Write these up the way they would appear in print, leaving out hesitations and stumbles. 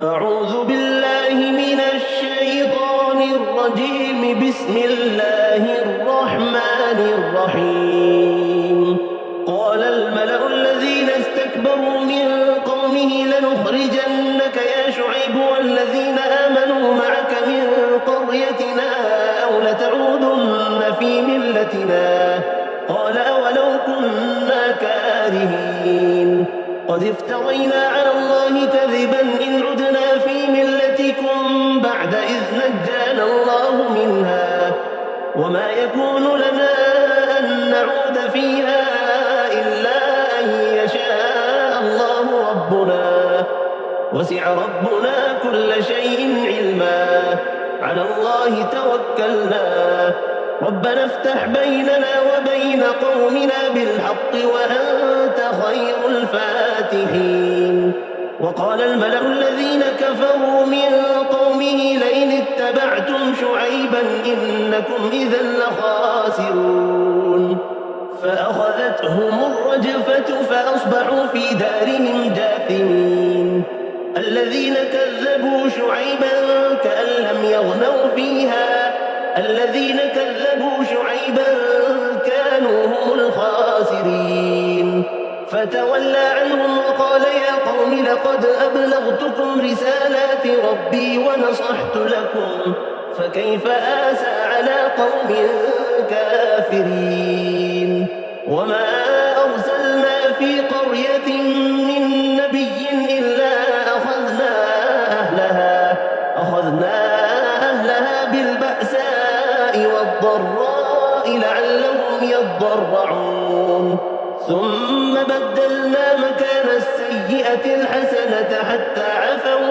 أعوذ بالله من الشيطان الرجيم. بسم الله الرحمن الرحيم. قال الملأ الذين استكبروا من قومه لنخرجنك يا شعيب والذين آمنوا معك من قريتنا أو لتعودن في ملتنا. قال أولو كنا كارهين. قد افترينا على الله كذبا إن عدنا في ملتكم بعد إذ نجانا الله منها وما يكون لنا أن نعود فيها إلا أن يشاء الله ربنا وسع ربنا كل شيء علما على الله توكلنا ربنا افتح بيننا وبين قومنا بالحق وأنت خير الفاتحين. وقال الملأ الذين كفروا من قومه لئن اتبعتم شعيبا إنكم إذا لخاسرون. فأخذتهم الرجفة فأصبحوا في دارهم جاثمين. الذين كذبوا شعيبا كأن لم يغنوا فيها الذين كذبوا شعيبا كانوا هم الخاسرين. فتولى عنهم وقال يا قوم لقد أبلغتكم رسالات ربي ونصحت لكم فكيف آسى على قوم كافرين. وما أرسلنا في قرية من نبي إلا أخذنا أهلها بالبأساء والضراء لعلهم يضرعون. ثم بدلنا مكان السيئة الحسنة حتى عفوا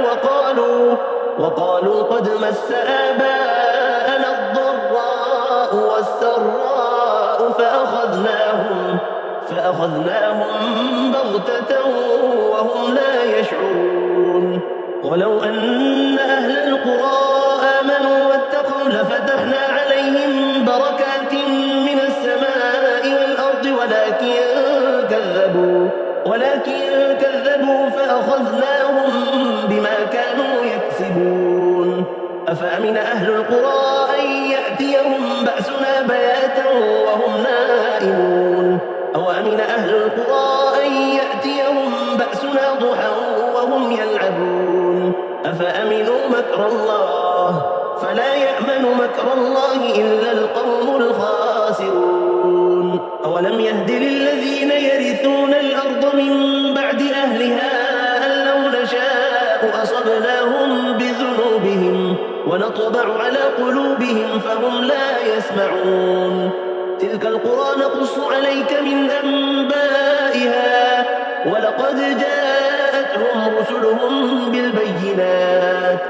وقالوا قد مس آباءنا الضراء والسراء فأخذناهم بغتة وهم لا يشعرون. ولو أن أهل القرى آمنوا واتقوا لفتحنا عليهم بركات من السماء والأرض ولكن كذبوا فأخذناهم بما كانوا يكسبون. أفأمن أهل القرى أن يأتيهم بأسنا بياتا وهم نائمون أو أمن أهل القرى أن يأتيهم بأسنا ضحى وهم يلعبون. أفأمنوا مكر الله فلا يأمن مكر الله إلا القوم الخاسرون. أولم يهد للذين يرثون الأرض من بعد أهلها أن لو نشاء أصبناهم بذنوبهم ونطبع على قلوبهم فهم لا يسمعون. تلك القرى نقص عليك من أنبائها ولقد جاءتهم رسلهم بالبينات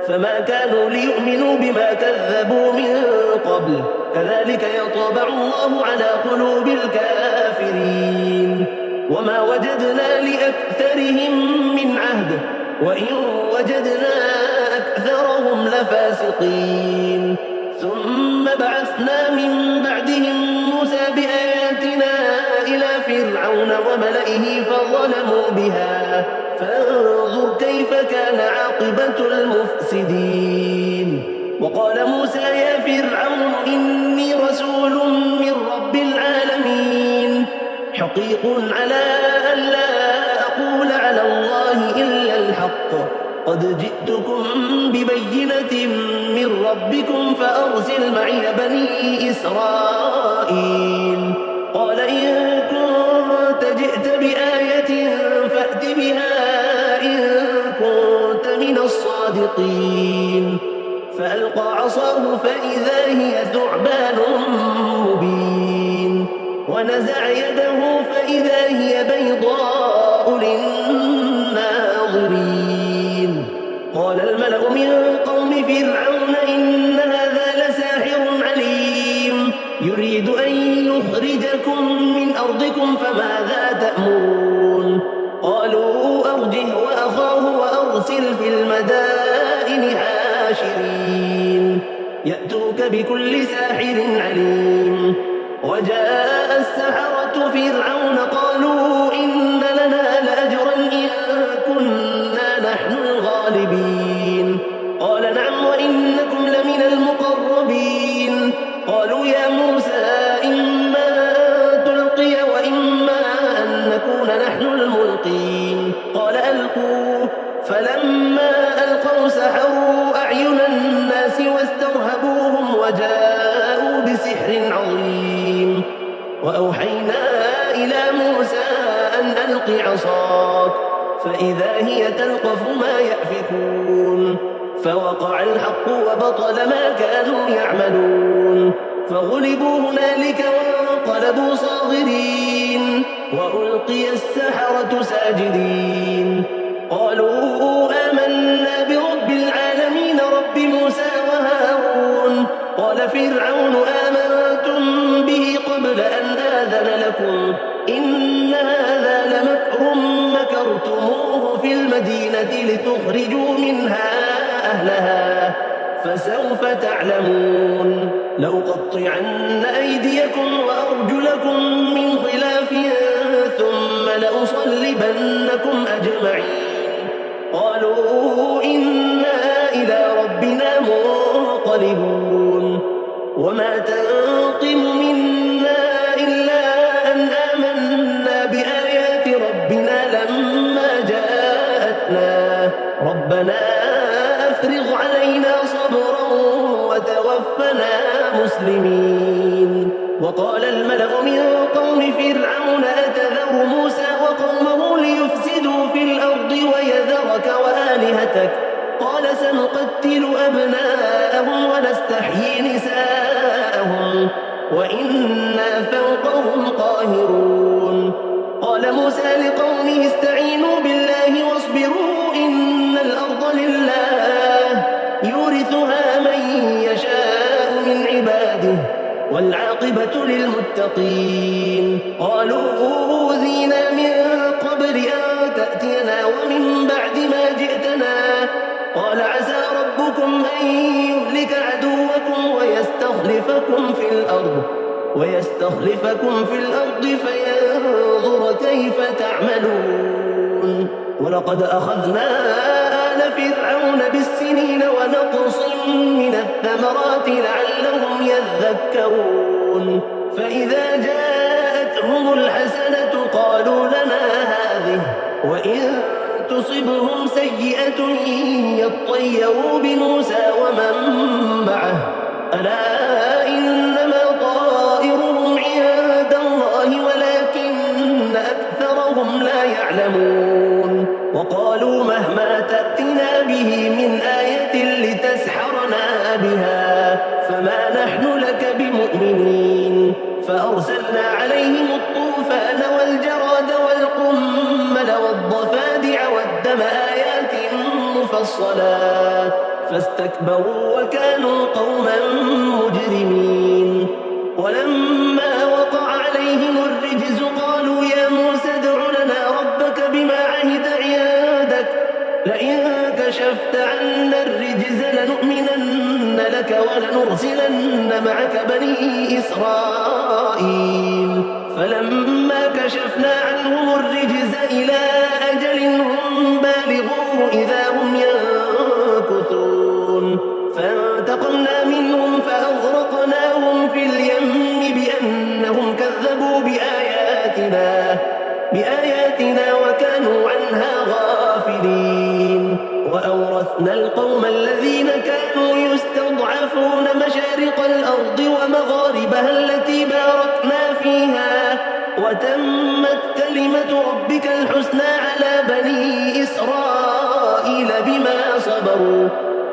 فما كانوا ليؤمنوا بما كذبوا من قبل كذلك يطبع الله على قلوب الكافرين. وما وجدنا لأكثرهم من عهد وإن وجدنا أكثرهم لفاسقين. ثم بعثنا من بعدهم موسى بآياتنا إلى فرعون وملئه فظلموا بها فانظر كيف كان عاقبة المفسدين. وقال موسى يا فرعون إني رسول من رب العالمين حقيق على أن لا أقول على الله إلا الحق قد جئتكم ببينة من ربكم فأرسل معي بني إسرائيل. قال إن كنت جئت بآية فأت بها إن كنت من الصادقين. فألقى عصاه فإذا هي ثعبان مبين ونزع يده فإذا هي بيضاء للناظرين. قال الملأ من قوم فرعون إن هذا لساحر عليم يريد أن يخرجكم من أرضكم فماذا تأمرون. قالوا أرجه وأخاه وأرسل في المدائن حاشرين يأتوك بكل ساحر عليم. وجاء السحرة فرعون قالوا إن لنا لأجرا إن كنا نحن الغالبين. الغالبين قال نعم وإنكم لمن المقربين قالوا يا موسى إما أن تلقي وإما أن نكون نحن الملقين قال ألقوا فلما ألقوا سحروا أعين الناس واسترهبوهم وجاءوا بسحر عظيم وأوحينا إلى موسى أن ألق عصاك فإذا هي تلقف ما يأفكون فوقع الحق وبطل ما كانوا يعملون فغلبوا هنالك وانقلبوا صاغرين وألقي السحرة ساجدين قالوا آمنا برب العالمين رب موسى وهارون قال فرعون آمنتم به قبل أن آذن لكم إن هذا لمكر مكرتموه في المدينة لتخرجوا منها أهلها فسوف تعلمون لأقطعن أيديكم وأرجلكم من خلاف ثم لأصلبنكم أجمعين قالوا إنا إلى ربنا منقلبون وما تنقم منا إلا أن آمنا بآيات ربنا لما جاءتنا ربنا أفرغ علينا صبرا وتوفنا مسلمين وقال الملأ من قوم فرعون أتذر موسى وقومه ليفسدوا في الأرض ويذرك وآلهتك قال سنقتل أبناءهم ونستحيي نساءهم وإنا فوقهم قاهرون قال موسى لقومه استعينوا بالله واصبروا إن الأرض لله يورثها من يشاء من عباده والعاقبة للمتقين قالوا أوذينا من قبل أن تأتينا ومن بعد ما جئتنا قال عسى ربكم أن يهلك عدوكم ويستخلفكم في الأرض فينظر كيف تعملون ولقد أخذنا آل فرعون بالسنين ونقص من الثمرات لعلهم يذكرون فإذا جاءتهم الحسنة قالوا لنا هذه وإن تصبهم سيئة يطيروا بموسى ومن معه ألا إنما طائرهم عند الله ولكن أكثرهم لا يعلمون وقالوا مهما تأتنا به من آية لتسحرنا بها فما نحن لك بمؤمنين فأرسلنا عليهم الطوفان والجراد والقمل والضفادع والدم آيات مفصلات فاستكبروا وكانوا قوما مجرمين ولما وقع عليهم الرجز قالوا يا موسى ادع لنا ربك بما عهد عندك لئن كشفت عنا الرجز لنؤمنن لك ولنرسلن معك بني إسرائيل فلما كشفنا عنهم الرجز إلى أجل هم بالغوه إذا هم ينكثون فانتقمنا منهم فأغرقناهم في اليم بأنهم كذبوا بآياتنا وكانوا عنها غافلين وأورثنا القوم الذين كانوا يستضعفون مشارق الأرض ومغاربها التي باركنا فيها وتمت كلمة ربك الحسنى على بني إسرائيل بما صبروا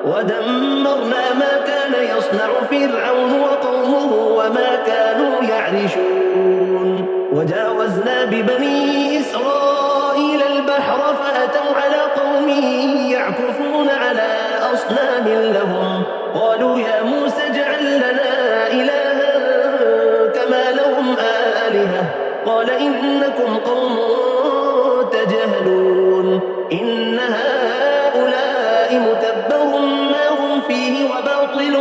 ودمرنا ما كان يصنع فرعون وقومه وما كانوا يعرشون وجاوزنا ببني إسرائيل البحر فأتوا على قوم يعكفون على أصنام لهم قالوا يا موسى اجعل لنا إلها كما لهم آلهة قال إنكم قوم تجهلون إن هؤلاء متبر ما هم فيه وباطل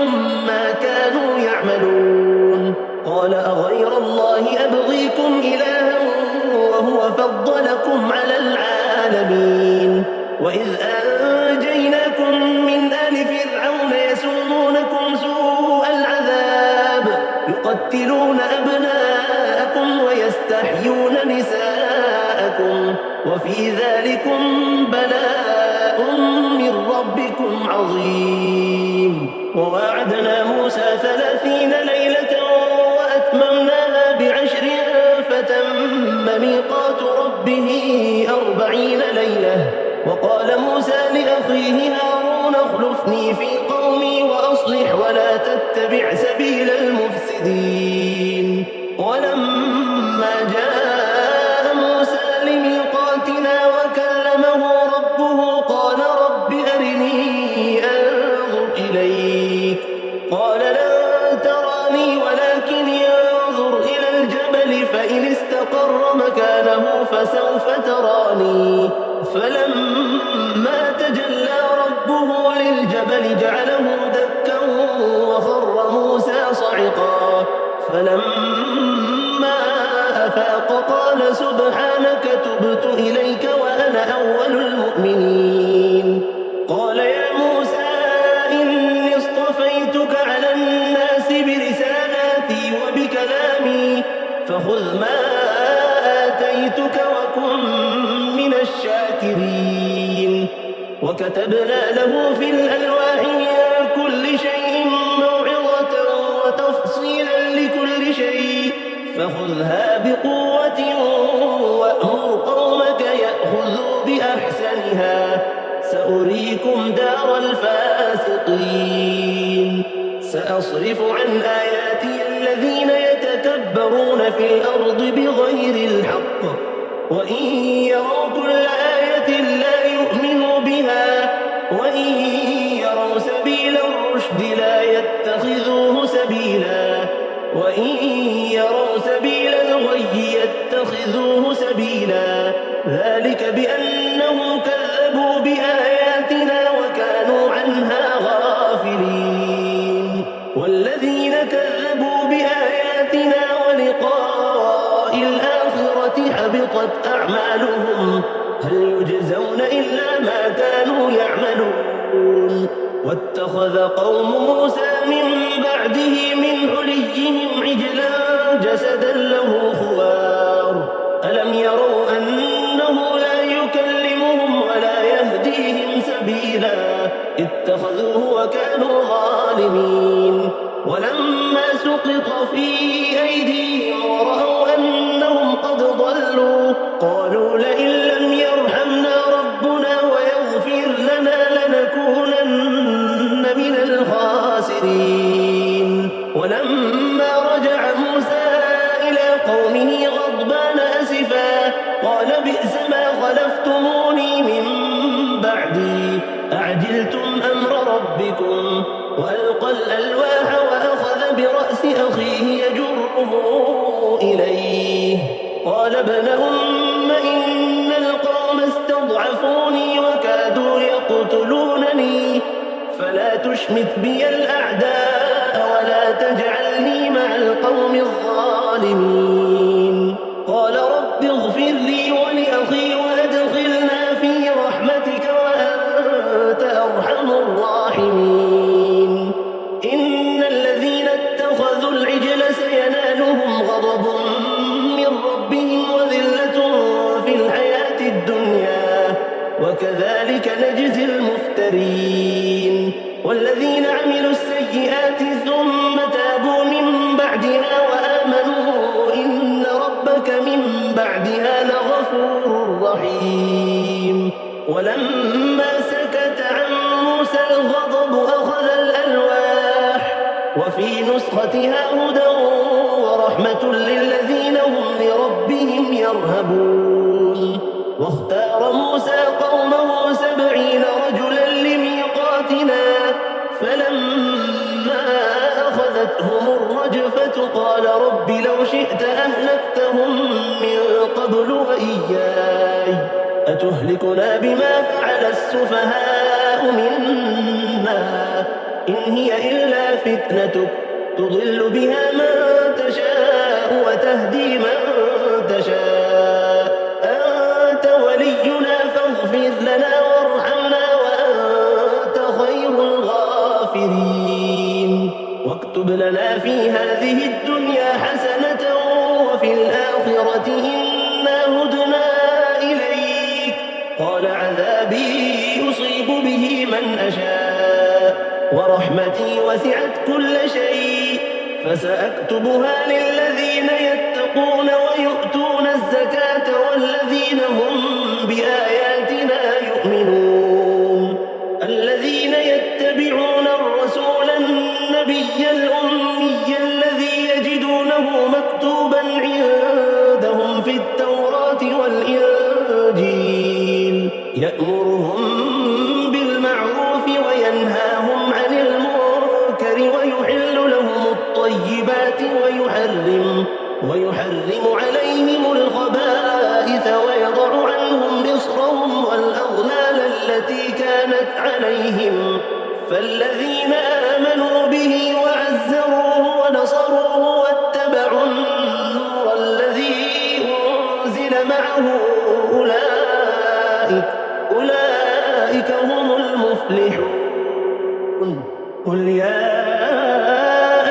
ما كانوا يعملون قال أغير الله أبغيكم إلها وهو فضلكم على العالمين وإذ أنجينا تقتلون أبناءكم ويستحيون نساءكم وفي ذلكم بلاء من ربكم عظيم. وواعدنا موسى 30 ليلة وأتممناها ب10 فتم ميقات ربه 40 ليلة. وقال موسى لأخيه هارون اخلفني في قومي وأصلح ولا تتبع سبيل المفسدين. ولما جاء موسى لميقاتنا وكلمه ربه قال رب أرني أنظر إليك قال لن تراني ولكن انظر إلى الجبل فإن استقر مكانه فسوف تراني. فلما تجلى ربه للجبل جعله دكا وخر موسى صعقا. فلما أفاق قال سبحانك تبت إليك وأنا أول المؤمنين. قال يا موسى إني اصطفيتك على الناس برسالاتي وبكلامي فخذ ما آتيتك وكن من الشاكرين. وكتبنا له في الألواح من كل شيء موعظة وتفصيلا لكل شيء فخذها بقوة وأمر قومك يأخذوا بأحسنها سأريكم دار الفاسقين. سأصرف عن آياتي الذين يتكبرون في الأرض بغير الحق وإن يروا كل آية لا يؤمنوا بها وإن يروا سبيل الرشد لا يتخذوه سبيلا وإن يروا سبيل الغي يتخذوه سبيلا. ذلك بأنهم كذبوا بآياتنا وكانوا عنها غافلين. والذين كذبوا بآياتنا ولقاء الآخرة حبطت أعمالهم هل يجزون إلا ما كانوا يعملون. واتخذ قوم موسى من بعده من حليهم عجلا جسدا له خوار ألم يروا أنه لا يكلمهم ولا يهديهم سبيلا اتخذوه وكانوا ظالمين. ولما سقط في أيديهم ورأوا أنهم قد ضلوا قالوا لئن لم يرحمنا ربنا ويغفر لنا لنكونن من الخاسرين. ولما رجع موسى إلى قومه غضبان أسفا قال بئس ما خلفتموني من بعدي أعجلتم أمر ربكم. وألقى الألواح وأخذ برأس أخيه يجره إليه قال ابن أم إن القوم استضعفوني وكادوا يقتلونني فلا تشمت بي الأعداء ولا تجعلني مع القوم الظالمين. قال رب اغفر لي ولأخي وأدخلنا في رحمتك وأنت أرحم الراحمين. إن الذين اتخذوا العجل سينالهم غضب من ربهم وذلة في الحياة الدنيا وكذلك نجزي المفترين. والذين عملوا السيئات ثم تابوا من بعدها وآمنوا إن ربك من بعدها لغفور رحيم. ولما سكت عن موسى الغضب أخذ الألواح وفي نسختها هدى ورحمة للذين هم لربهم يرهبون. واختار موسى قومه 70 رجلا لميقاتنا فلما أخذتهم الرجفة قال رب لو شئت أهلكتهم من قبل وإياي أتهلكنا بما فعل السفهاء منا إن هي إلا فتنتك تضل بها من تشاء وتهدي من تشاء أنت ولينا فاغفر لنا وارحمنا وأنت خير الغافرين. واكتب اكتب لنا في هذه الدنيا حسنة وفي الآخرة إنا هدنا إليك. قال عذابي يصيب به من أشاء ورحمتي وسعت كل شيء فسأكتبها للذين يتقون ويؤتون الزكاة والذين هم بآياتنا يؤمنون. الذين يتبعون الرسول النبي الأمي الذي يجدونه مكتوبا عندهم في التوراة والإنجيل يأمرهم بالمعروف وينهاهم عن المنكر ويحل لهم الطيبات ويحرم عليهم الخبائث ويضع عنهم إصرهم والأغلال التي كانت عليهم. فالذين آمنوا به وعزروه ونصروه واتبعوا النور الذي أنزل معه أولئك هم المفلحون. قل يا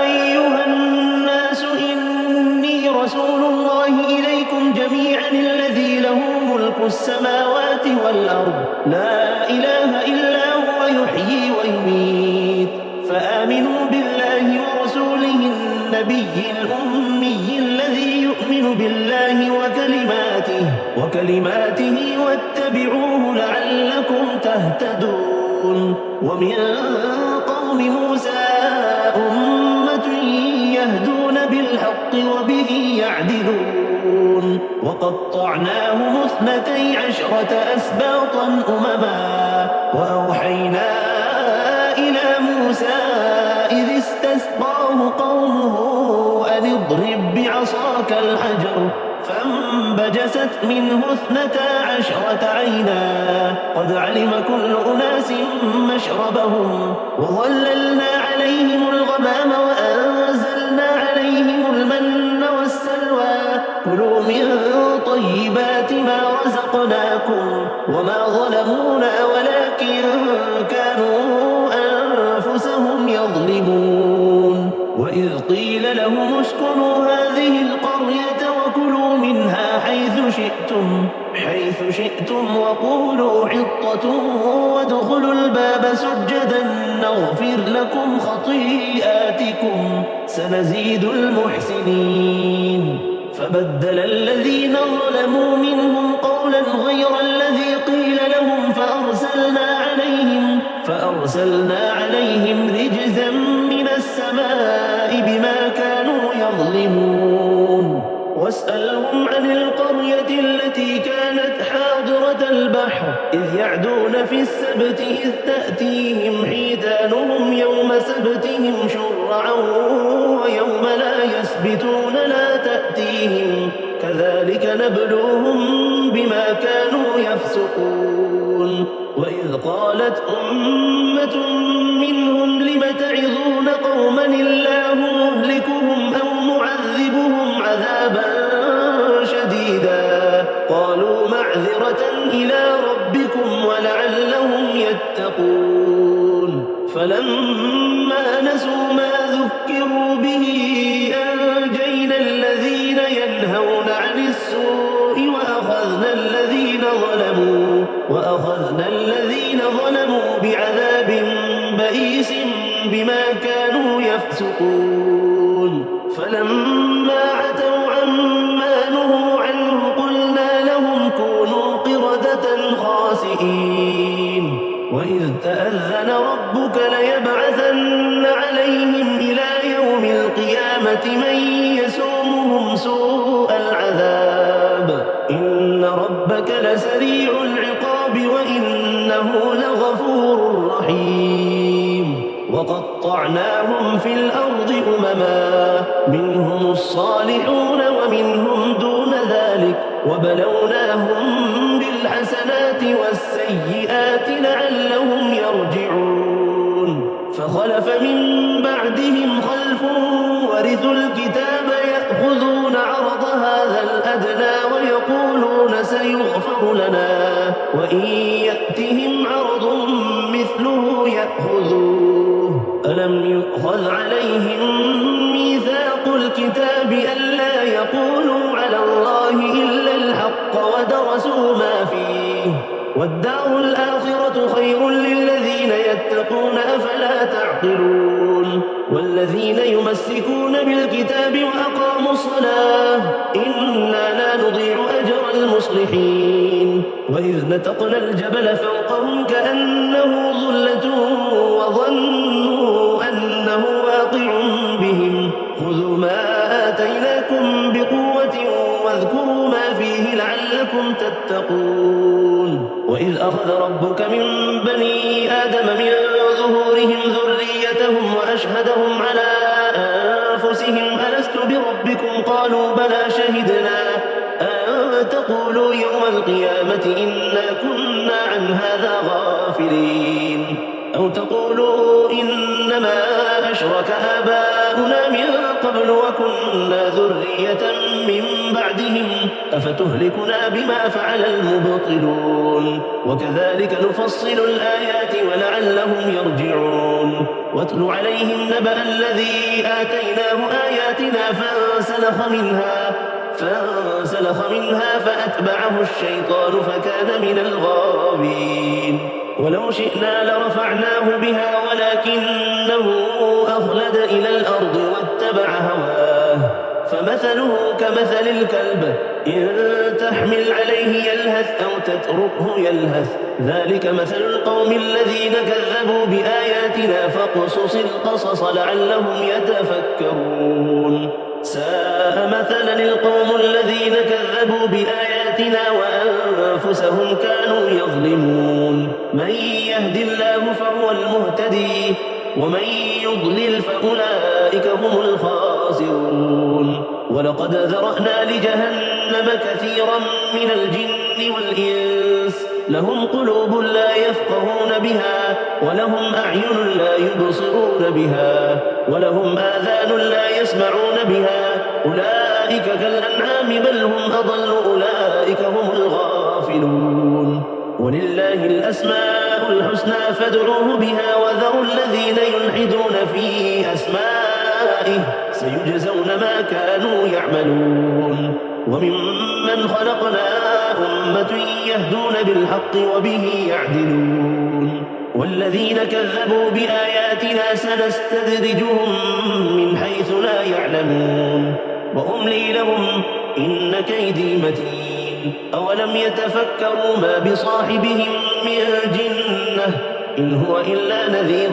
أيها الناس إني رسول الله إليكم جميعا الذي له ملك السماوات والأرض لا إله إلا هو يحيي ويميت فآمنوا بالله ورسوله النبي الأمي الذي يؤمن بالله وكلماته واتبعوه لعلكم تهتدون. ومن قوم موسى أمة يهدون بالحق وبه يعدلون. وقطعناهم 12 أسباطا أمما وأوحينا إلى موسى إذ استسقاه قومه أن اضرب بعصاك الحجر فانبجست منه 12 عينا قد علم كل أناس مشربهم وظللنا عليهم الغمام وأنزلنا عليهم المن والسلوى كلوا من طيبات ما رزقناكم وما ظلمونا ولكن كانوا أنفسهم يظلمون. وإذ قيل لهم اسكنوا هذه القرية وكلوا منها حيث شئتم وقولوا حطة وادخلوا الباب سجدا نغفر لكم خطيئاتكم سنزيد المحسنين. فبدل الذين ظلموا منهم قولا غير الذي قيل لهم فأرسلنا عليهم رجزا من السماء بما كانوا يظلمون. واسألهم عن القرية التي كانت حاضرة البحر إذ يعدون في السبت إذ تأتيهم حيتانهم يوم سبتهم شرعا ويوم لا يسبتون لا تأتيهم كذلك نبلوهم بما كانوا يفسقون. وإذ قالت أمة منهم لم تعظون قوما الله مهلكهم أو معذبهم عذابا شديدا قالوا معذرة إلى ربكم ولعلهم يتقون. فلما نسوا ما ذكروا به أنجينا الذين ينهون عن السوء وأخذنا الذين ظلموا بعذاب بئيس بما كانوا يفسقون. فلما عتوا عما نهوا عنه قلنا لهم كونوا قردة خاسئين. وإذ تأذن ربك ليبعثن عليهم إلى يوم القيامة من يسومهم سوء العذاب إن ربك لسريع العقاب وإنه لغفور رحيم. وقطعناهم في الأرض أمما منهم الصالحون ومنهم دون ذلك وبلوناهم بالحسنات والسيئات لعلهم يرجعون. فخلف من بعدهم خلف ورثوا الكتاب يأخذون عرض هذا الأدنى ويقولون سيغفر لنا وإن يأتهم عرض مثله يأخذوه ألم يؤخذ عليهم ميثاق الكتاب ألا يقولوا على الله إلا الحق ودرسوا ما فيه والدار الآخرة خير للذين يتقون أفلا تعقلون والذين يمسكون بالكتاب وأقاموا الصلاة إنا لا نضيع أجر المصلحين وإذ نتقنا الجبل فوقهم كأنه ظلة وظنوا أنه واقع بهم خذوا ما آتيناكم بقوة واذكروا ما فيه لعلكم تتقون وإذ أخذ ربك من بني آدم من ظهورهم ذريتهم وأشهدهم على أنفسهم ألست بربكم قالوا بلى شهدنا أن تقولوا يوم القيامة إنا كنا عن هذا غافلين أو تقولوا إنما أشرك آباؤنا من قبل وكنا ذرية من بعدهم أفتهلكنا بما فعل المبطلون وكذلك نفصل الآيات ولعلهم يرجعون واتل عليهم نبأ الذي آتيناه آياتنا فانسلخ منها فأتبعه الشيطان فكان من الغاوين ولو شئنا لرفعناه بها ولكنه أخلد إلى الأرض واتبع هواه فمثله كمثل الكلب إن تحمل عليه يلهث أو تتركه يلهث ذلك مثل القوم الذين كذبوا بآياتنا فاقصص القصص لعلهم يتفكرون ساء مثلا القوم الذين كذبوا بآياتنا وأنفسهم كانوا يظلمون من يهد الله فهو المهتدي ومن يضلل فأولئك هم الخاسرون ولقد ذرأنا لجهنم كثيرا من الجن والإنس لهم قلوب لا يفقهون بها ولهم أعين لا يبصرون بها ولهم آذان لا يسمعون بها أولئك كالأنعام بل هم أضل أولئك هم الغافلون ولله الأسماء الحسنى فادعوه بها وذروا الذين يلحدون في أسمائه سيجزون ما كانوا يعملون وممن خلقنا أمة يهدون بالحق وبه يعدلون والذين كذبوا بآياتنا سنستدرجهم من حيث لا يعلمون وأملي لهم إن كيدي متين أولم يتفكروا ما بصاحبهم من جنة إن هو إلا نذير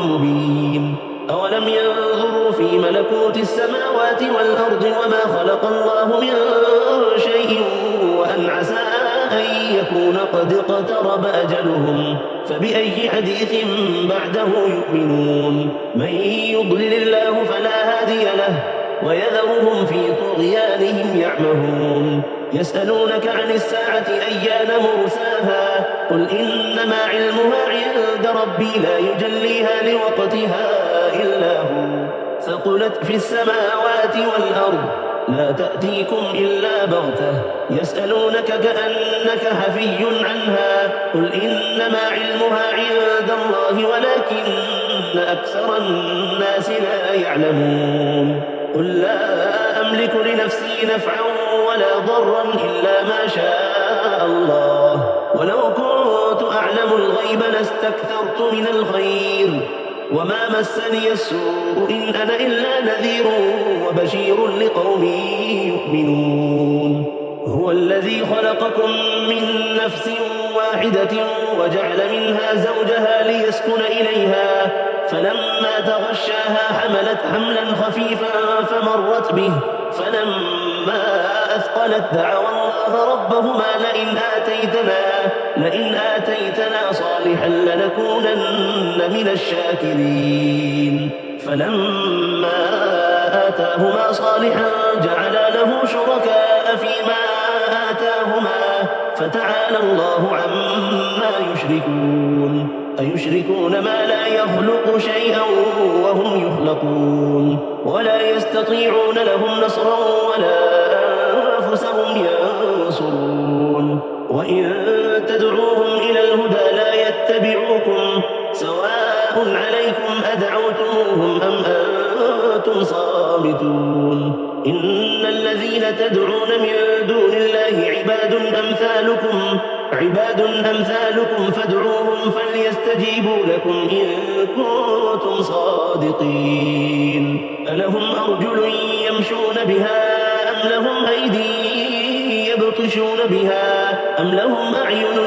مبين أولم ينظروا في ملكوت السماوات والأرض وما خلق الله من شيء وأن عسى أن يكون قد اقترب أجلهم فبأي حديث بعده يؤمنون من يضلل الله فلا هادي له ويذرهم في طغيانهم يعمهون يسألونك عن الساعة أيان مرساها قل إنما علمها عند ربي لا يجليها لوقتها إلا هو ثقلت في السماوات والأرض لا تأتيكم إلا بغتة يسألونك كأنك حفي عنها قل إنما علمها عند الله ولكن أكثر الناس لا يعلمون قل لا أملك لنفسي نفعا ولا ضرا إلا ما شاء الله ولو كنت أعلم الغيب لاستكثرت من الخير وما مسني السوء إن أنا إلا نذير وبشير لقوم يؤمنون هو الذي خلقكم من نفس واحدة وجعل منها زوجها ليسكن إليها فلما تغشاها حملت حملا خفيفا فمرت به فلما أثقلت دعوا الله ربهما لئن آتيتنا صالحا لنكونن من الشاكرين فلما آتاهما صالحا جعل له شركاء فيما آتاهما فتعالى الله عما يشركون أيشركون ما لا يخلق شيئا وهم يخلقون ولا يستطيعون لهم نصرا ولا أنفسهم ينصرون وإن تدعوهم إلى الهدى لا يتبعوكم سواء عليكم أدعوتموهم أم أنتم صامتون إن الذين تدعون من دون الله عباد أمثالكم فادعوهم فليستجيبوا لكم إن كنتم صادقين ألهم أرجل يمشون بها أم لهم أيدي يبطشون بها أم لهم أعين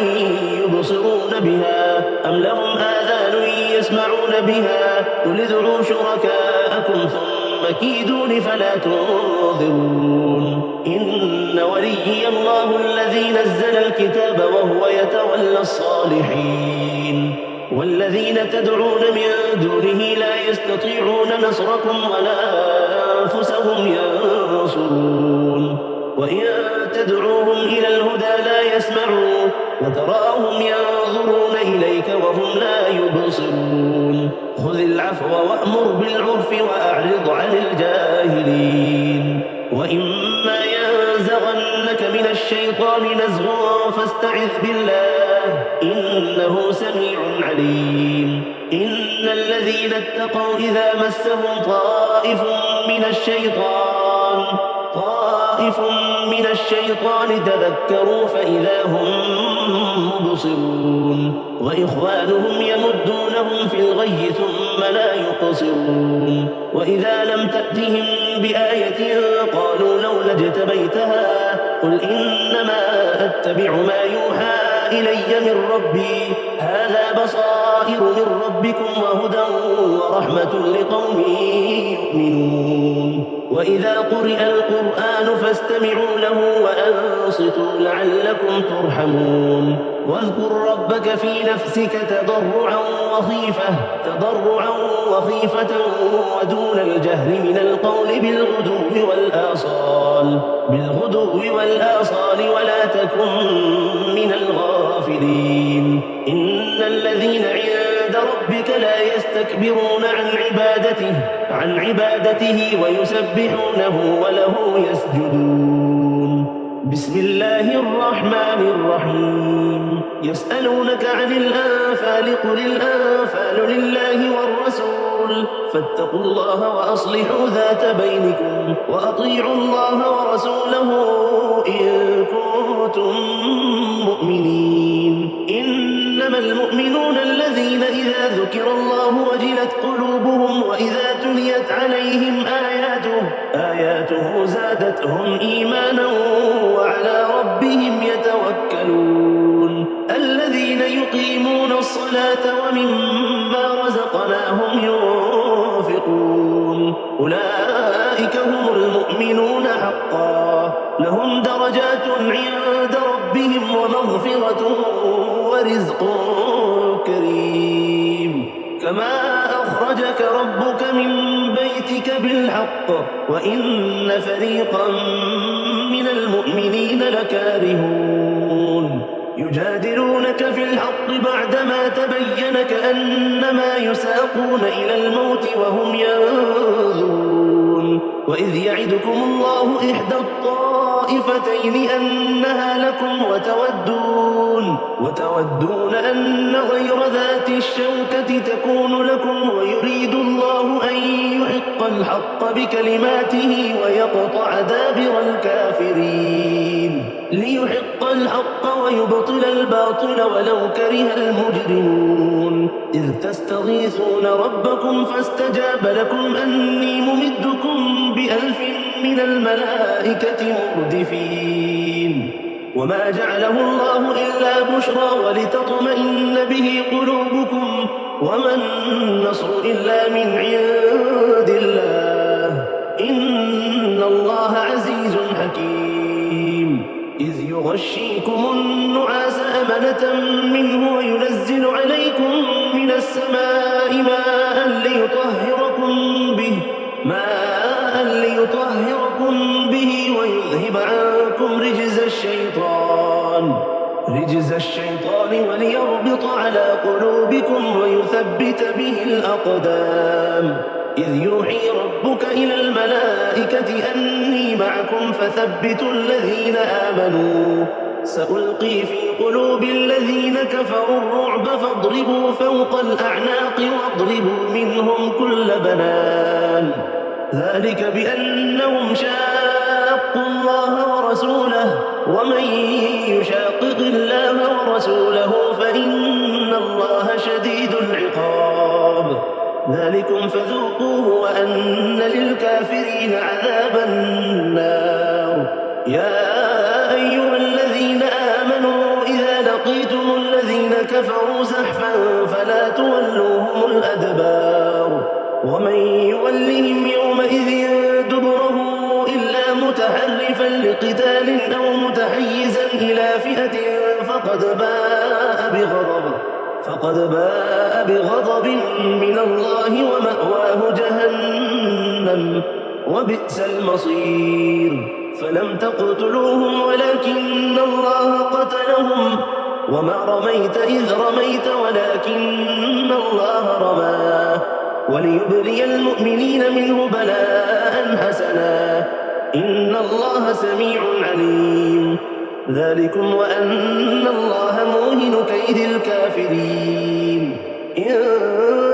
يبصرون بها أم لهم آذان يسمعون بها قل ادعوا شركاءكم ثم كيدون فلا تنظرون إن وليي الله الذي نزل الكتاب وهو يتولى الصالحين والذين تدعون من دونه لا يستطيعون نصركم ولا أنفسهم ينصرون وإن تدعوهم إلى الهدى لا يسمعون وتراهم ينظرون إليك وهم لا يبصرون خذ العفو وأمر بالعرف وأعرض عن الجاهلين وإما ينزغنك من الشيطان نزغ فاستعذ بالله إنه سميع عليم إن الذين اتقوا إذا مسهم طائف من الشيطان تذكروا فإذا هم مبصرون وإخوانهم يمدونهم في الغي ثم لا يقصرون وإذا لم تأتهم بآية قالوا لولا اجتبيتها قل إنما أتبع ما يوحى إلي من ربي هذا بصائر من ربكم وهدى ورحمة لقوم يؤمنون وإذا قرئ القرآن فاستمعوا له وأنصتوا لعلكم ترحمون واذكر ربك في نفسك تضرعا وخيفة ودون الجهر من القول بالغدو والآصال ولا تكن من الغافلين إن الذين عند ربك لا يستكبرون عن عبادته ويسبحونه وله يسجدون بسم الله الرحمن الرحيم يسألونك عن الأنفال قل الأنفال لله والرسول فاتقوا الله وأصلحوا ذات بينكم وأطيعوا الله ورسوله إن كنتم مؤمنين إنما المؤمنون الذين إذا ذكر الله وجلت قلوبهم وإذا تليت عليهم آياته زادتهم إيمانا وعلى ربهم يتوكلون الذين يقيمون الصلاة ومما رزقناهم ينفقون أولئك هم المؤمنون حقا لهم درجات عند ربهم ومغفرة ورزق كريم كما أخرجك ربك من بيتك بالحق وإن فريقا من المؤمنين لكارهون يجادلونك في الحق بعدما تبين كأنما يساقون إلى الموت وهم ينظرون وإذ يعدكم الله إحدى الطائفتين أنها لكم وتودون أن غير ذات الشوكة تكون لكم ويريد الله أن يحق الحق بكلماته ويقطع دابر الكافرين ليحق الحق ويبطل الباطل ولو كره المجرمون إذ تستغيثون ربكم فاستجاب لكم أني ممدكم ب1000 من الملائكة مردفين وما جعله الله إلا بشرى ولتطمئن به قلوبكم وما النصر إلا من عند الله إن الله عزيز حكيم إذ يغشيكم النعاس أمنة منه وينزل عليكم من السماء ماء ليطهركم به ويذهب عنكم رجز الشيطان وليربط على قلوبكم ويثبت به الأقدام إذ يوحي ربك إلى الملائكة أني معكم فثبتوا الذين آمنوا سألقي في قلوب الذين كفروا الرعب فاضربوا فوق الأعناق واضربوا منهم كل بنان ذلك بأنهم شاقوا الله ورسوله ومن يشاقق الله ورسوله فإن الله شديد العقاب ذلكم فذوقوه وأن للكافرين عذاب النار يا أيها الذين آمنوا إذا لقيتم الذين كفروا زحفا فلا تولوهم الأدبار ومن يولهم يومئذ دبره إلا متحرفا لقتال أو متحيزا إلى فئة فقد باء بغضب من الله ومأواه جهنم وبئس المصير فلم تقتلوهم ولكن الله قتلهم وما رميت إذ رميت ولكن الله رمى وليبلي المؤمنين منه بلاء حسنا إن الله سميع عليم ذلكم وأن الله موهن كيد الكافرين إن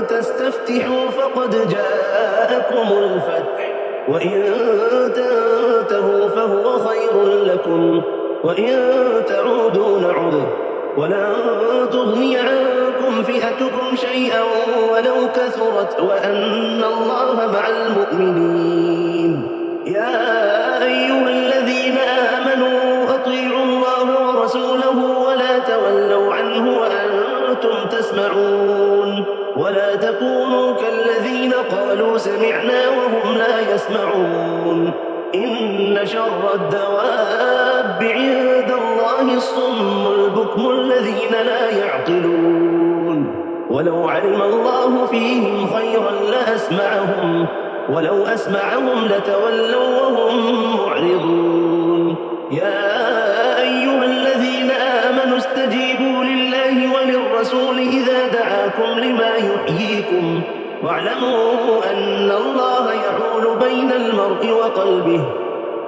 تستفتحوا فقد جاءكم الفتح وإن تنتهوا فهو خير لكم وإن تعودوا نعد ولن تغني عنكم فئتكم شيئا ولو كثرت وأن الله مع المؤمنين يا أيها الذين آمنوا أطيعوا الله ورسوله ولا تولوا عنه وأنتم تسمعون ولا تكونوا كالذين قالوا سمعنا وهم لا يسمعون إن شر الدواب عند الله الصم البكم الذين لا يعقلون ولو علم الله فيهم خيرا لأسمعهم ولو أسمعهم لتولوا وهم معرضون يا أيها الذين آمنوا استجيبوا لله وللرسول إذا دعاكم لما يحييكم واعلموا أن الله يحول بين المرء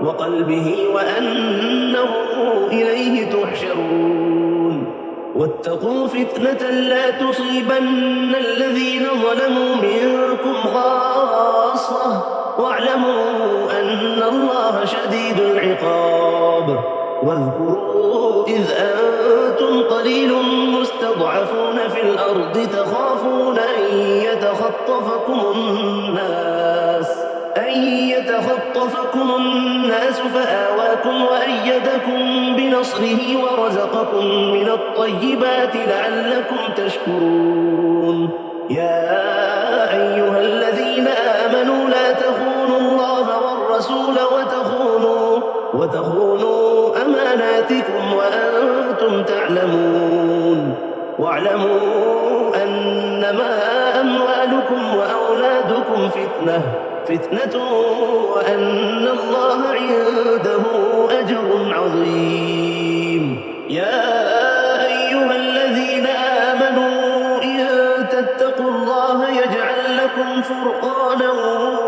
وقلبه وأنه إليه تحشرون واتقوا فتنة لا تصيبن الذين ظلموا منكم خاصة واعلموا أن الله شديد العقاب واذكروا إذ أنتم قليل مستضعفون في الأرض تخافون أن يتخطفكم الناس فآواكم وأيدكم بنصره ورزقكم من الطيبات لعلكم تشكرون يا أيها الذين آمنوا لا تخونوا الله والرسول وتخونوا أماناتكم وأنتم تعلمون واعلموا أنما أموالكم وأولادكم فتنة وأن الله عنده أجر عظيم يا أيها الذين آمنوا إن تتقوا الله يجعل لكم فرقانا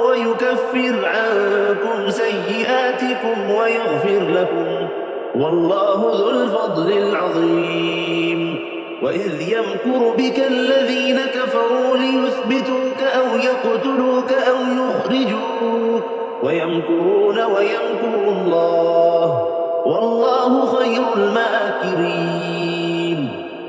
ويكفر عنكم سيئاتكم ويغفر لكم والله ذو الفضل العظيم وإذ يمكر بك الذين كفروا ليثبتوك أو يقتلوك أو يخرجوك ويمكرون ويمكر الله والله خير الماكرين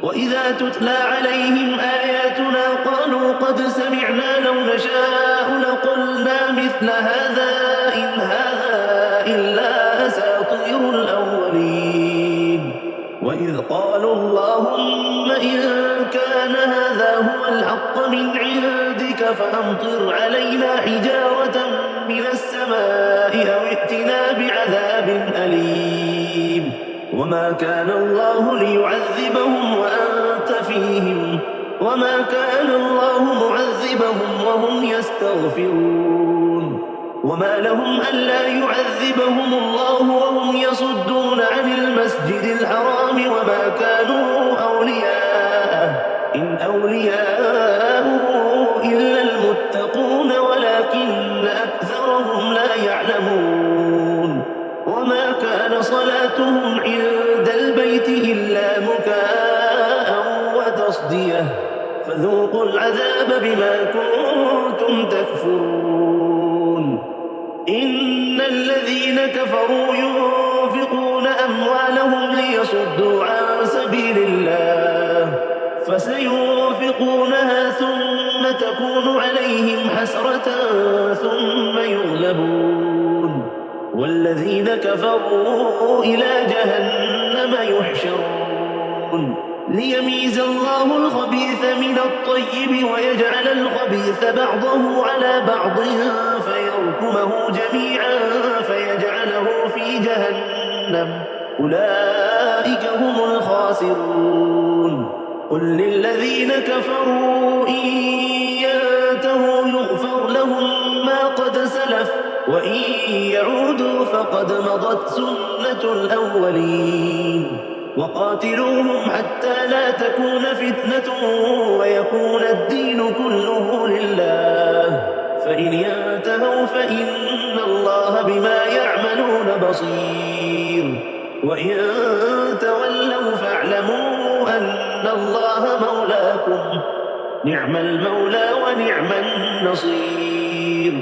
وإذا تتلى عليهم آياتنا قالوا قد سمعنا لو نشاء لقلنا مثل هذا إن هذا إلا أساطير الأولين وإذ قالوا اللهم إن كان هذا هو الحق من عندك فأمطر علينا حجارة من السماء أو ائتنا بعذاب أليم وما كان الله ليعذبهم وأنت فيهم وما كان الله معذبهم وهم يستغفرون وما لهم ألا يعذبهم الله وهم يصدون عن المسجد الحرام وما كانوا أولياءه إن أولياءه إلا المتقون ولكن أكثرهم لا يعلمون وما كان صلاتهم عند البيت العذاب بما كنتم تكفرون إن الذين كفروا ينفقون أموالهم ليصدوا عن سبيل الله فسينفقونها ثم تكون عليهم حسرة ثم يغلبون والذين كفروا إلى جهنم يحشرون ليميز الله الخبيث من الطيب ويجعل الخبيث بعضه على بعض فيركمه جميعا فيجعله في جهنم أولئك هم الخاسرون قل للذين كفروا إن ينتهوا يغفر لهم ما قد سلف وإن يعودوا فقد مضت سنة الأولين وقاتلوهم حتى لا تكون فتنة ويكون الدين كله لله فإن ينتهوا فإن الله بما يعملون بصير وإن تولوا فاعلموا أن الله مولاكم نعم المولى ونعم النصير